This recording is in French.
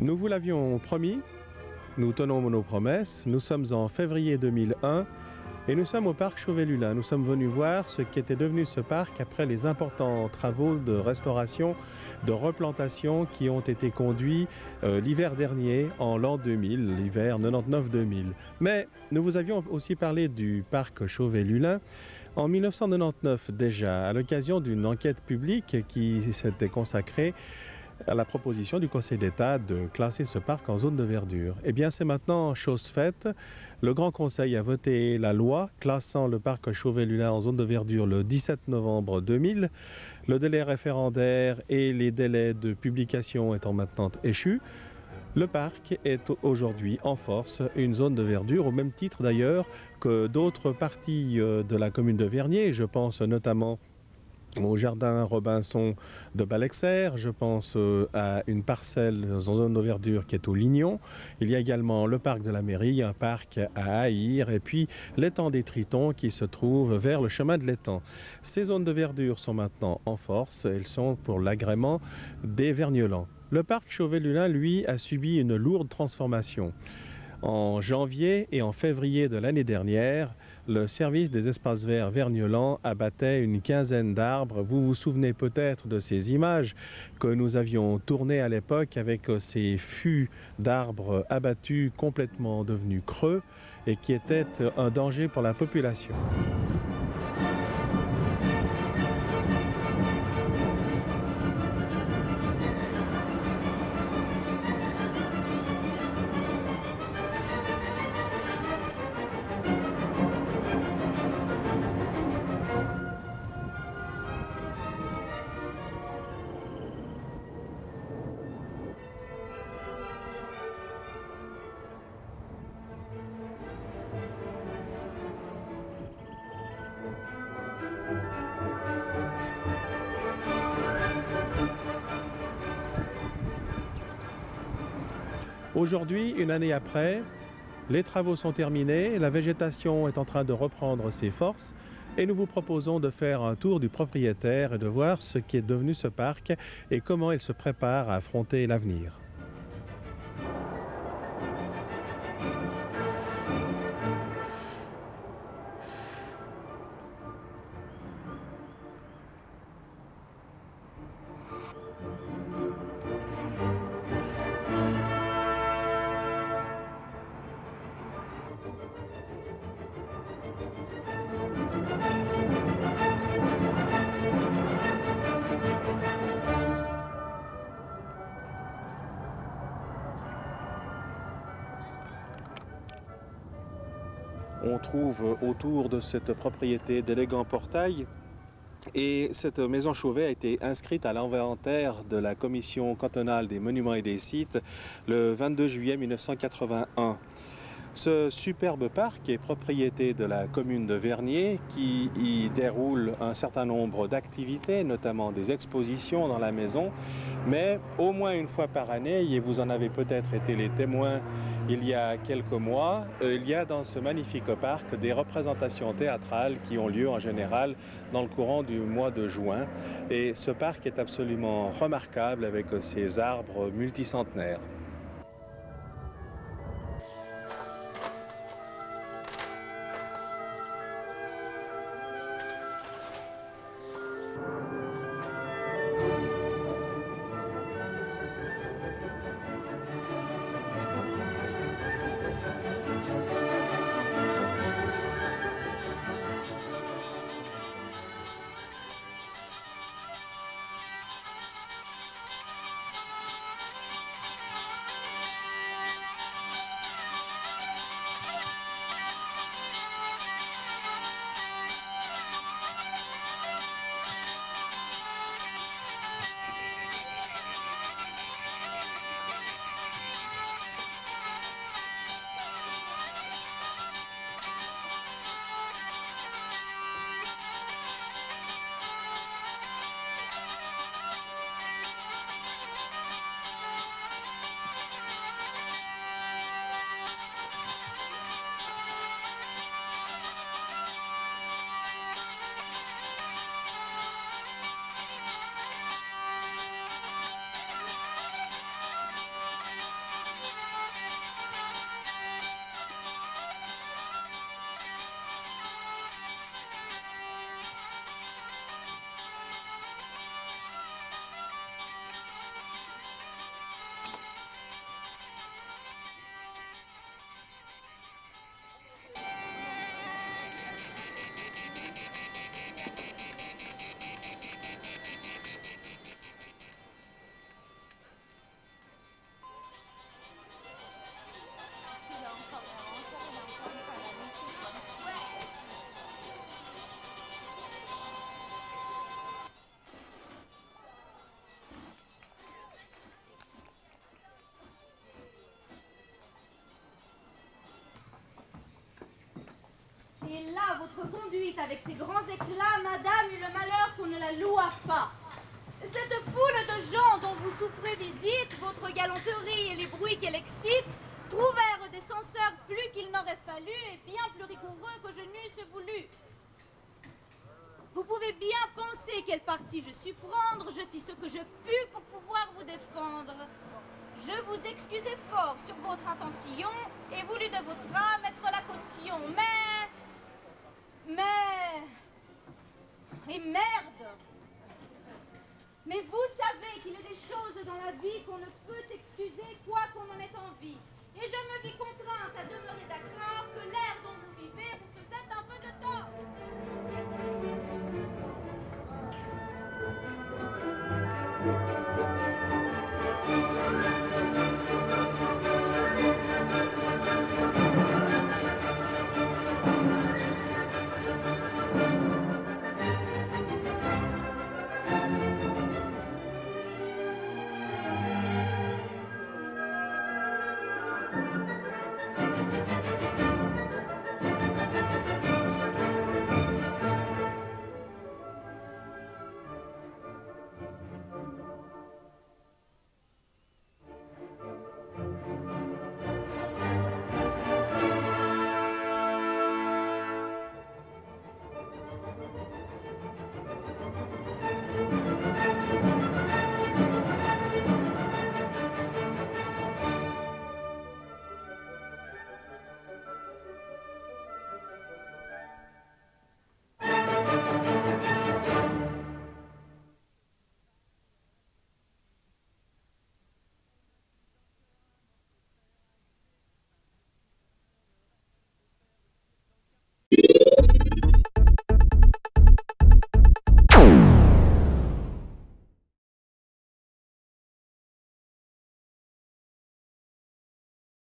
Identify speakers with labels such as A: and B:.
A: Nous vous l'avions promis, nous tenons nos promesses. Nous sommes en février 2001 et nous sommes au parc Chauvet-Lulin. Nous sommes venus voir ce qui était devenu ce parc après les importants travaux de restauration, de replantation qui ont été conduits l'hiver dernier, en l'an 2000, l'hiver 99-2000. Mais nous vous avions aussi parlé du parc Chauvet-Lulin en 1999 déjà, à l'occasion d'une enquête publique qui s'était consacrée à la proposition du Conseil d'État de classer ce parc en zone de verdure. Eh bien, c'est maintenant chose faite. Le Grand Conseil a voté la loi classant le parc Chauvet-Lulin en zone de verdure le 17 novembre 2000. Le délai référendaire et les délais de publication étant maintenant échus, le parc est aujourd'hui en force une zone de verdure, au même titre d'ailleurs que d'autres parties de la commune de Vernier. Je pense notamment au jardin Robinson de Balexer, je pense à une parcelle en zone de verdure qui est au Lignon. Il y a également le parc de la mairie, un parc à Aïr et puis l'étang des Tritons qui se trouve vers le chemin de l'étang. Ces zones de verdure sont maintenant en force, elles sont pour l'agrément des Vergnolans. Le parc Chauvet-Lulin, lui, a subi une lourde transformation. En janvier et en février de l'année dernière, le service des espaces verts Vergnolans abattait une quinzaine d'arbres. Vous vous souvenez peut-être de ces images que nous avions tournées à l'époque avec ces fûts d'arbres abattus complètement devenus creux et qui étaient un danger pour la population. Aujourd'hui, une année après, les travaux sont terminés, la végétation est en train de reprendre ses forces et nous vous proposons de faire un tour du propriétaire et de voir ce qui est devenu ce parc et comment il se prépare à affronter l'avenir. On trouve autour de cette propriété d'élégants portails et cette maison Chauvet a été inscrite à l'inventaire de la Commission cantonale des monuments et des sites le 22 juillet 1981. Ce superbe parc est propriété de la commune de Vernier qui y déroule un certain nombre d'activités, notamment des expositions dans la maison, mais au moins une fois par année, et vous en avez peut-être été les témoins il y a quelques mois, il y a dans ce magnifique parc des représentations théâtrales qui ont lieu en général dans le courant du mois de juin. Et ce parc est absolument remarquable avec ses arbres multicentenaires.
B: Votre conduite avec ses grands éclats, madame, eut le malheur qu'on ne la loua pas. Cette foule de gens dont vous souffrez visite, votre galanterie et les bruits qu'elle excite, trouvèrent des censeurs plus qu'il n'aurait fallu et bien plus rigoureux que je n'eusse voulu. Vous pouvez bien penser quel parti je sus prendre. Je fis ce que je pus pour pouvoir vous défendre. Je vous excusais fort sur votre intention et voulus de votre âme mettre la caution. Et merde! Mais vous savez qu'il y a des choses dans la vie qu'on ne peut excuser quoi qu'on en ait envie. Et je me vis